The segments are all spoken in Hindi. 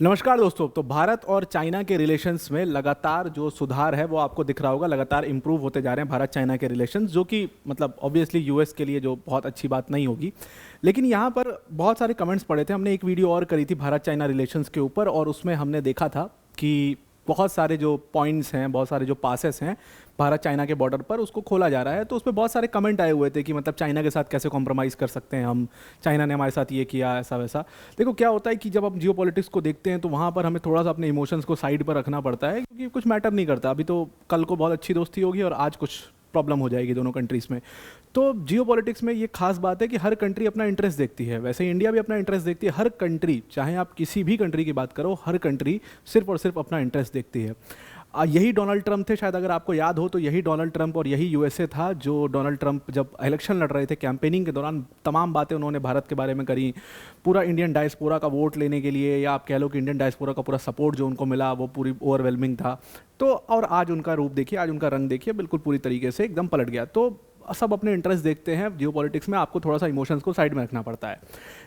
नमस्कार दोस्तों। तो भारत और चाइना के रिलेशंस में लगातार जो सुधार है वो आपको दिख रहा होगा, लगातार इंप्रूव होते जा रहे हैं भारत चाइना के रिलेशंस, जो कि मतलब ऑब्वियसली यूएस के लिए जो बहुत अच्छी बात नहीं होगी। लेकिन यहाँ पर बहुत सारे कमेंट्स पड़े थे। हमने एक वीडियो और करी थी भारत चाइना रिलेशंस के ऊपर, और उसमें हमने देखा था कि बहुत सारे जो पॉइंट्स हैं, बहुत सारे जो पासेस हैं भारत चाइना के बॉर्डर पर, उसको खोला जा रहा है। तो उस पर बहुत सारे कमेंट आए हुए थे कि मतलब चाइना के साथ कैसे कॉम्प्रोमाइज़ कर सकते हैं हम, चाइना ने हमारे साथ ये किया, ऐसा वैसा। देखो क्या होता है कि जब आप जियो पॉलिटिक्स को देखते हैं तो वहाँ पर हमें थोड़ा सा अपने इमोशंस को साइड पर रखना पड़ता है, क्योंकि कुछ मैटर नहीं करता। अभी तो कल को बहुत अच्छी दोस्ती होगी और आज कुछ प्रॉब्लम हो जाएगी दोनों कंट्रीज़ में। तो जियो पॉलिटिक्स में ये खास बात है कि हर कंट्री अपना इंटरेस्ट देखती है। वैसे इंडिया भी अपना इंटरेस्ट देखती है। हर कंट्री, चाहे आप किसी भी कंट्री की बात करो, हर कंट्री सिर्फ और सिर्फ अपना इंटरेस्ट देखती है। यही डोनाल्ड ट्रंप थे, शायद अगर आपको याद हो तो यही डोनाल्ड ट्रंप और यही यूएसए था जो डोनाल्ड ट्रंप जब इलेक्शन लड़ रहे थे, कैंपेनिंग के दौरान तमाम बातें उन्होंने भारत के बारे में करी। पूरा इंडियन डायस्पोरा का वोट लेने के लिए, या आप कह लो कि इंडियन डायस्पोरा का पूरा सपोर्ट जो उनको मिला वो पूरी ओवरवेलमिंग था। तो और आज उनका रूप देखिए, आज उनका रंग देखिए, बिल्कुल पूरी तरीके से एकदम पलट गया। तो सब अपने इंटरेस्ट देखते हैं। जियो पॉलिटिक्स में आपको थोड़ा सा इमोशंस को साइड में रखना पड़ता है।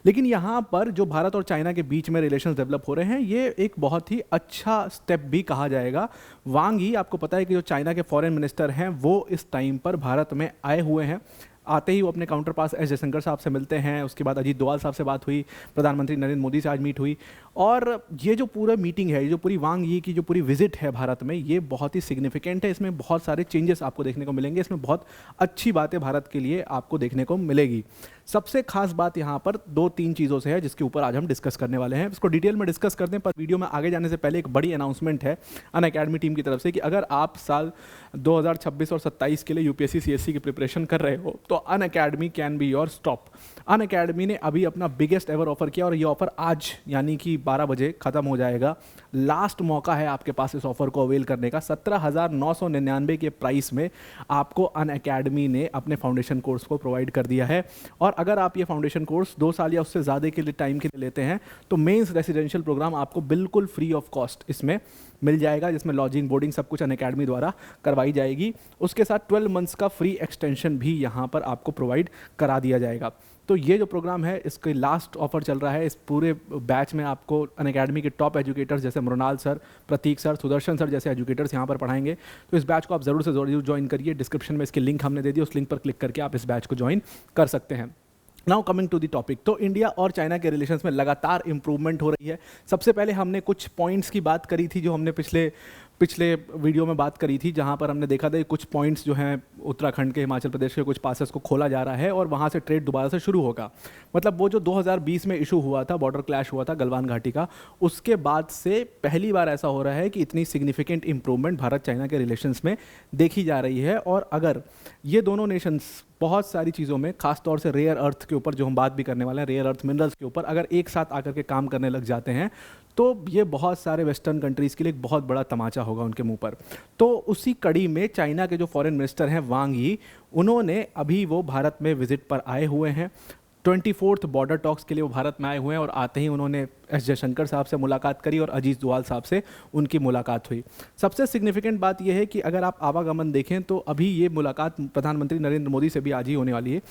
लेकिन यहाँ पर जो भारत और चाइना के बीच में रिलेशंस डेवलप हो रहे हैं, ये एक बहुत ही अच्छा स्टेप भी कहा जाएगा। वांग ही, आपको पता है कि जो चाइना के फॉरेन मिनिस्टर हैं, वो इस टाइम पर भारत में आए हुए हैं। आते ही वो अपने काउंटर पास एस जयशंकर साहब से मिलते हैं। उसके बाद अजीत डोवाल साहब से बात हुई, प्रधानमंत्री नरेंद्र मोदी से आज मीट हुई। और ये जो पूरा मीटिंग है, ये जो पूरी वांग यी की जो पूरी विजिट है भारत में, ये बहुत ही सिग्निफिकेंट है। इसमें बहुत सारे चेंजेस आपको देखने को मिलेंगे। इसमें बहुत अच्छी बातें भारत के लिए आपको देखने को मिलेगी। सबसे खास बात यहाँ पर दो तीन चीज़ों से है जिसके ऊपर आज हम डिस्कस करने वाले हैं। इसको डिटेल में डिस्कस करते हैं, पर वीडियो में आगे जाने से पहले एक बड़ी अनाउंसमेंट है अनअकैडमी टीम की तरफ से कि अगर आप साल 2026 और 27 के लिए यूपीएससी सीएससी की प्रिपरेशन कर रहे हो तो Unacademy can be your stop. Unacademy ने अभी अपना बिगेस्ट एवर ऑफर किया, और ये ऑफर आज यानी कि 12 बजे खत्म हो जाएगा। लास्ट मौका है आपके पास इस ऑफर को अवेल करने का। 17,999 के प्राइस में आपको अनअकैडमी ने अपने फाउंडेशन कोर्स को प्रोवाइड कर दिया है। और अगर आप ये फाउंडेशन कोर्स 2 साल या उससे ज़्यादा के लिए टाइम के लिए लेते हैं तो मेंस रेसिडेंशियल प्रोग्राम आपको बिल्कुल फ्री ऑफ कॉस्ट इसमें मिल जाएगा, जिसमें लॉजिंग बोर्डिंग सब कुछ अनअकैडमी द्वारा करवाई जाएगी। उसके साथ 12 मंथ्स का फ्री एक्सटेंशन भी यहाँ पर आपको प्रोवाइड करा दिया जाएगा। तो ये जो प्रोग्राम है, इसके लास्ट ऑफर चल रहा है। इस पूरे बैच में आपको अनअकैडमी के टॉप एजुकेटर्स जैसे मृणाल सर, प्रतीक सर, सुदर्शन सर जैसे एजुकेटर्स यहाँ पर पढ़ाएंगे। तो इस बैच को आप ज़रूर से ज़रूर ज्वाइन करिए। डिस्क्रिप्शन में इसकी लिंक हमने दे दी, उस लिंक पर क्लिक करके आप इस बैच को ज्वाइन कर सकते हैं। Now coming to the topic, तो इंडिया और चाइना के रिलेशंस में लगातार इंप्रूवमेंट हो रही है। सबसे पहले हमने कुछ पॉइंट्स की बात करी थी जो हमने पिछले वीडियो में बात करी थी, जहां पर हमने देखा था कि कुछ पॉइंट्स जो हैं उत्तराखंड के, हिमाचल प्रदेश के कुछ पासेस को खोला जा रहा है और वहां से ट्रेड दोबारा से शुरू होगा। मतलब वो जो 2020 में इशू हुआ था, बॉर्डर क्लैश हुआ था गलवान घाटी का, उसके बाद से पहली बार ऐसा हो रहा है कि इतनी सिग्निफिकेंट इंप्रूवमेंट भारत चाइना के रिलेशंस में देखी जा रही है। और अगर ये दोनों नेशंस बहुत सारी चीज़ों में, खास तौर से रेयर अर्थ के ऊपर जो हम बात भी करने वाले हैं, रेयर अर्थ मिनरल्स के ऊपर, अगर एक साथ आकर के काम करने लग जाते हैं तो ये बहुत सारे वेस्टर्न कंट्रीज़ के लिए एक बहुत बड़ा तमाचा होगा उनके मुंह पर। तो उसी कड़ी में चाइना के जो फॉरेन मिनिस्टर हैं वांग यी, उन्होंने अभी वो भारत में विजिट पर आए हुए हैं। 24th बॉर्डर टॉक्स के लिए वो भारत में आए हुए हैं, और आते ही उन्होंने एस जयशंकर साहब से मुलाकात करी और अजीत डोवाल साहब से उनकी मुलाकात हुई। सबसे सिग्निफिकेंट बात यह है कि अगर आप आवागमन देखें तो अभी ये मुलाकात प्रधानमंत्री नरेंद्र मोदी से भी आज ही होने वाली है।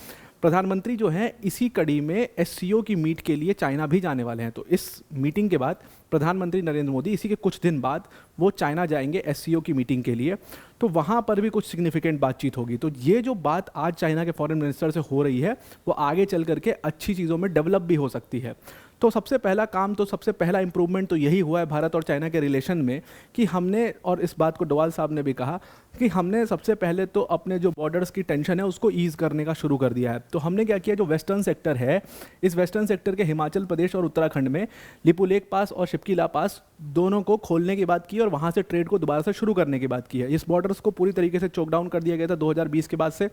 प्रधानमंत्री जो हैं इसी कड़ी में एससीओ की मीट के लिए चाइना भी जाने वाले हैं। तो इस मीटिंग के बाद प्रधानमंत्री नरेंद्र मोदी इसी के कुछ दिन बाद वो चाइना जाएंगे एससीओ की मीटिंग के लिए। तो वहाँ पर भी कुछ सिग्निफिकेंट बातचीत होगी। तो ये जो बात आज चाइना के फॉरेन मिनिस्टर से हो रही है वो आगे चल करके अच्छी चीज़ों में डेवलप भी हो सकती है। तो सबसे पहला काम, तो सबसे पहला इंप्रूवमेंट तो यही हुआ है भारत और चाइना के रिलेशन में कि हमने, और इस बात को डोवाल साहब ने भी कहा कि हमने सबसे पहले तो अपने जो बॉर्डर्स की टेंशन है उसको ईज़ करने का शुरू कर दिया है। तो हमने क्या किया, जो वेस्टर्न सेक्टर है, इस वेस्टर्न सेक्टर के हिमाचल प्रदेश और उत्तराखंड में लिपुलेख पास और शिप्कीला पास दोनों को खोलने की बात की और वहाँ से ट्रेड को दोबारा से शुरू करने की बात की है। इस बॉर्डर्स को पूरी तरीके से चोक डाउन कर दिया गया था 2020 के बाद से।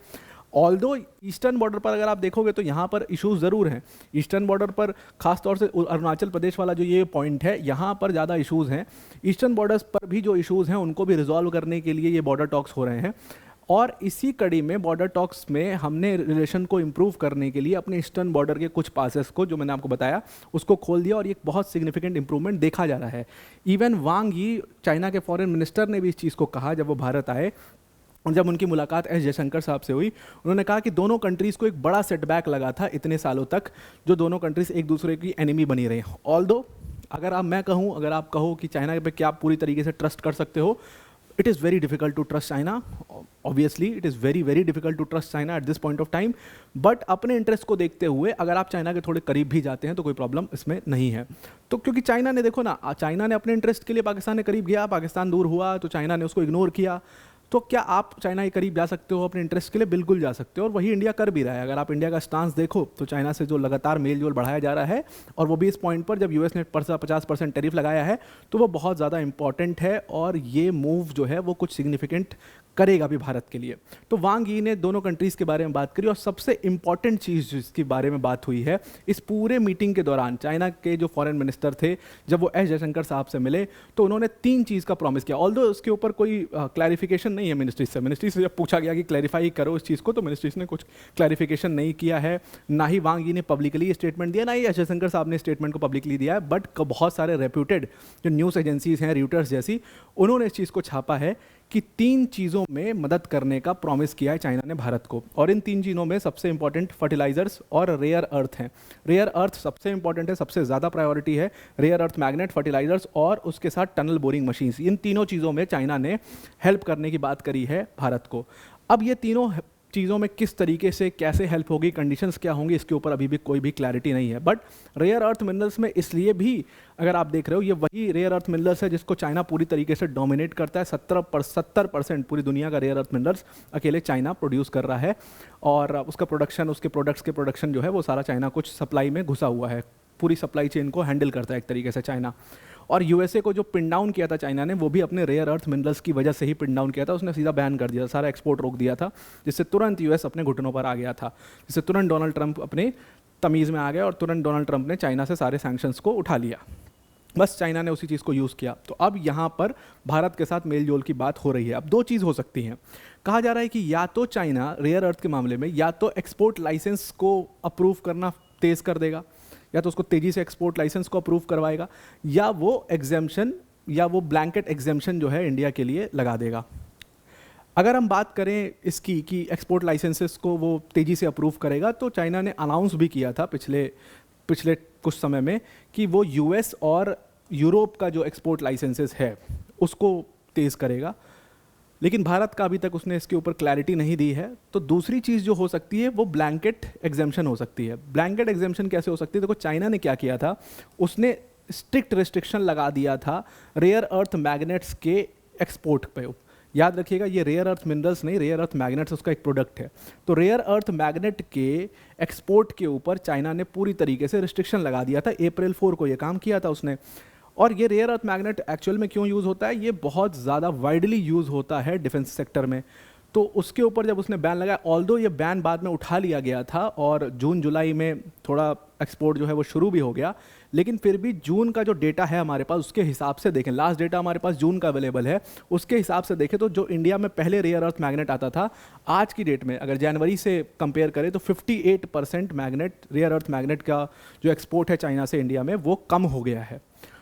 ऑल्दो ईस्टर्न बॉर्डर पर अगर आप देखोगे तो यहाँ पर इश्यूज ज़रूर हैं। ईस्टर्न बॉर्डर पर खासतौर से अरुणाचल प्रदेश वाला जो ये पॉइंट है, यहाँ पर ज़्यादा इश्यूज हैं। ईस्टर्न बॉर्डर्स पर भी जो इश्यूज हैं उनको भी रिजॉल्व करने के लिए ये बॉर्डर टॉक्स हो रहे हैं। और इसी कड़ी में बॉर्डर टॉक्स में हमने रिलेशन को इम्प्रूव करने के लिए अपने ईस्टर्न बॉर्डर के कुछ पासेस को, जो मैंने आपको बताया, उसको खोल दिया और ये एक बहुत सिग्निफिकेंट इंप्रूवमेंट देखा जा रहा है। इवन वांग यी, चाइना के फॉरेन मिनिस्टर, ने भी इस चीज़ को कहा जब वो भारत आए और जब उनकी मुलाकात एस जयशंकर साहब से हुई, उन्होंने कहा कि दोनों कंट्रीज़ को एक बड़ा सेटबैक लगा था इतने सालों तक, जो दोनों कंट्रीज़ एक दूसरे की एनिमी बनी रही। ऑल्दो अगर आप कहो कि चाइना पे क्या आप पूरी तरीके से ट्रस्ट कर सकते हो, it is very difficult to trust China. Obviously it is very very difficult to trust China at this point of time, but अपने इंटरेस्ट को देखते हुए अगर आप चाइना के थोड़े करीब भी जाते हैं तो कोई प्रॉब्लम इसमें नहीं है। तो क्योंकि चाइना ने, देखो ना, चाइना ने अपने इंटरेस्ट के लिए पाकिस्तान के करीब गया, पाकिस्तान दूर हुआ तो चाइना ने उसको इग्नोर किया। तो क्या आप चाइना के करीब जा सकते हो अपने इंटरेस्ट के लिए? बिल्कुल जा सकते हो, और वही इंडिया कर भी रहा है। अगर आप इंडिया का स्टांस देखो तो चाइना से जो लगातार मेल जोल बढ़ाया जा रहा है, और वो भी इस पॉइंट पर जब यूएस ने 50% टैरिफ लगाया है, तो वो बहुत ज़्यादा इंपॉर्टेंट है, और ये मूव जो है वो कुछ सिग्निफिकेंट करेगा भी भारत के लिए। तो वांग यी ने दोनों कंट्रीज़ के बारे में बात करी, और सबसे इंपॉर्टेंट चीज़ जिसके बारे में बात हुई है इस पूरे मीटिंग के दौरान, चाइना के जो फॉरेन मिनिस्टर थे जब वो एस जयशंकर साहब से मिले तो उन्होंने 3 चीज़ का प्रॉमिस किया। ऑल्दो उसके ऊपर कोई क्लैरिफिकेशन नहीं है मिनिस्ट्री से जब पूछा गया कि क्लैरिफाई करो इस चीज़ को, तो मिनिस्ट्री ने कुछ क्लैरिफिकेशन नहीं किया है। ना ही वांग यी ने पब्लिकली स्टेटमेंट दिया, ना ही एस जयशंकर साहब ने स्टेटमेंट को पब्लिकली दिया है, बट बहुत सारे रेप्यूटेड जो न्यूज़ एजेंसीज हैं, रॉयटर्स जैसी, उन्होंने इस चीज़ को छापा है कि 3 चीज़ों में मदद करने का प्रॉमिस किया है चाइना ने भारत को। और इन 3 चीज़ों में सबसे इंपॉर्टेंट फर्टिलाइजर्स और रेयर अर्थ हैं। रेयर अर्थ सबसे इंपॉर्टेंट है, सबसे ज़्यादा प्रायोरिटी है। रेयर अर्थ मैग्नेट, फर्टिलाइजर्स और उसके साथ टनल बोरिंग मशीन्स, इन तीनों चीज़ों में चाइना ने हेल्प करने की बात करी है भारत को। अब ये तीनों चीज़ों में किस तरीके से कैसे हेल्प होगी, कंडीशंस क्या होंगी, इसके ऊपर अभी भी कोई भी क्लैरिटी नहीं है। बट रेयर अर्थ मिनरल्स में इसलिए भी, अगर आप देख रहे हो, ये वही रेयर अर्थ मिनरल्स है जिसको चाइना पूरी तरीके से डोमिनेट करता है। 70% पूरी दुनिया का रेयर अर्थ मिनरल्स अकेले चाइना प्रोड्यूस कर रहा है, और उसका प्रोडक्शन, उसके प्रोडक्ट्स के प्रोडक्शन जो है वो सारा चाइना कुछ सप्लाई में घुसा हुआ है। पूरी सप्लाई चेन को हैंडल करता है एक तरीके से चाइना। और यूएसए को जो पिन डाउन किया था चाइना ने, वो भी अपने रेयर अर्थ मिनरल्स की वजह से ही पिन डाउन किया था। उसने सीधा बैन कर दिया, सारा एक्सपोर्ट रोक दिया था, जिससे तुरंत यूएस अपने घुटनों पर आ गया था, जिससे तुरंत डोनाल्ड ट्रंप अपने तमीज़ में आ गया, और तुरंत डोनाल्ड ट्रंप ने चाइना से सारे सैंक्शंस को उठा लिया। बस चाइना ने उसी चीज़ को यूज़ किया। तो अब यहाँ पर भारत के साथ मेल जोल की बात हो रही है। अब 2 चीज़ हो सकती हैं। कहा जा रहा है कि या तो चाइना रेयर अर्थ के मामले में या तो एक्सपोर्ट लाइसेंस को अप्रूव करना तेज़ कर देगा, या तो उसको तेज़ी से एक्सपोर्ट लाइसेंस को अप्रूव करवाएगा, या वो एग्जेम्पशन या वो ब्लैंकेट एग्जेम्पशन जो है इंडिया के लिए लगा देगा। अगर हम बात करें इसकी कि एक्सपोर्ट लाइसेंसेस को वो तेज़ी से अप्रूव करेगा, तो चाइना ने अनाउंस भी किया था पिछले कुछ समय में कि वो यूएस और यूरोप का जो एक्सपोर्ट लाइसेंसेस है उसको तेज़ करेगा, लेकिन भारत का अभी तक उसने इसके ऊपर क्लैरिटी नहीं दी है। तो दूसरी चीज़ जो हो सकती है वो ब्लैंकेट एग्जेम्पशन हो सकती है। ब्लैंकेट एग्जेम्पशन कैसे हो सकती है? देखो, चाइना ने क्या किया था, उसने स्ट्रिक्ट रिस्ट्रिक्शन लगा दिया था रेयर अर्थ मैग्नेट्स के एक्सपोर्ट पे। याद रखिएगा, ये रेयर अर्थ मिनरल्स नहीं, रेयर अर्थ मैग्नेट्स उसका एक प्रोडक्ट है। तो रेयर अर्थ मैग्नेट के एक्सपोर्ट के ऊपर चाइना ने पूरी तरीके से रिस्ट्रिक्शन लगा दिया था। अप्रैल 4 को ये काम किया था उसने। और ये रेयर अर्थ मैग्नेट एक्चुअल में क्यों यूज़ होता है? ये बहुत ज़्यादा वाइडली यूज़ होता है डिफेंस सेक्टर में। तो उसके ऊपर जब उसने बैन लगाया, ऑल्दो ये बैन बाद में उठा लिया गया था और जून जुलाई में थोड़ा एक्सपोर्ट जो है वो शुरू भी हो गया, लेकिन फिर भी जून का जो डेटा है हमारे पास, उसके हिसाब से देखें, लास्ट डेटा हमारे पास जून का अवेलेबल है, उसके हिसाब से देखें तो जो इंडिया में पहले रेयर अर्थ मैग्नेट आता था, आज की डेट में अगर जनवरी से कंपेयर करें तो 58% मैग्नेट, रेयर अर्थ मैग्नेट का जो एक्सपोर्ट है चाइना से इंडिया में, वो कम हो गया है।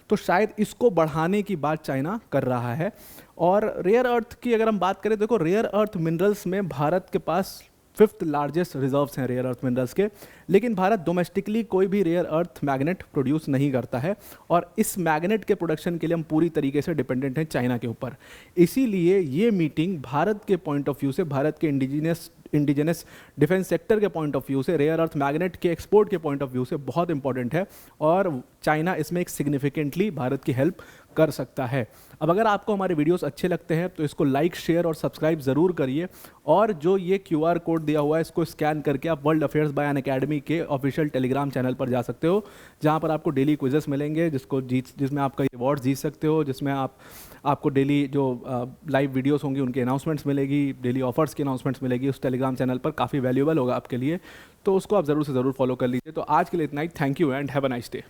तो शायद इसको बढ़ाने की बात चाइना कर रहा है। और रेयर अर्थ की अगर हम बात करें, देखो रेयर अर्थ मिनरल्स में भारत के पास 5th लार्जेस्ट रिजर्व्स हैं रेयर अर्थ मिनरल्स के, लेकिन भारत डोमेस्टिकली कोई भी रेयर अर्थ मैग्नेट प्रोड्यूस नहीं करता है, और इस मैग्नेट के प्रोडक्शन के लिए हम पूरी तरीके से डिपेंडेंट हैं चाइना के ऊपर। इसीलिए ये मीटिंग भारत के पॉइंट ऑफ व्यू से, भारत के इंडिजिनस डिफेंस सेक्टर के पॉइंट ऑफ व्यू से, रेयर अर्थ मैग्नेट के एक्सपोर्ट के पॉइंट ऑफ व्यू से बहुत इंपॉर्टेंट है, और चाइना इसमें एक सिग्निफिकेंटली भारत की हेल्प कर सकता है। अब अगर आपको हमारे वीडियोस अच्छे लगते हैं तो इसको लाइक, शेयर और सब्सक्राइब ज़रूर करिए, और जो ये QR कोड दिया हुआ है इसको स्कैन करके आप वर्ल्ड अफेयर्स बाय अनअकैडमी के ऑफिशियल टेलीग्राम चैनल पर जा सकते हो, जहां पर आपको डेली क्विजेस मिलेंगे, जिसमें आपका अवार्ड जीत सकते हो, जिसमें आपको डेली जो लाइव वीडियोस होंगी उनके अनाउंसमेंट्स मिलेगी, डेली ऑफर्स की अनाउंसमेंट्स मिलेगी उस टेलीग्राम चैनल पर, काफ़ी वैल्यूएबल होगा आपके लिए, तो उसको आप ज़रूर से ज़रूर फॉलो कर लीजिए। तो आज के लिए इतना ही, thank you and have a nice day.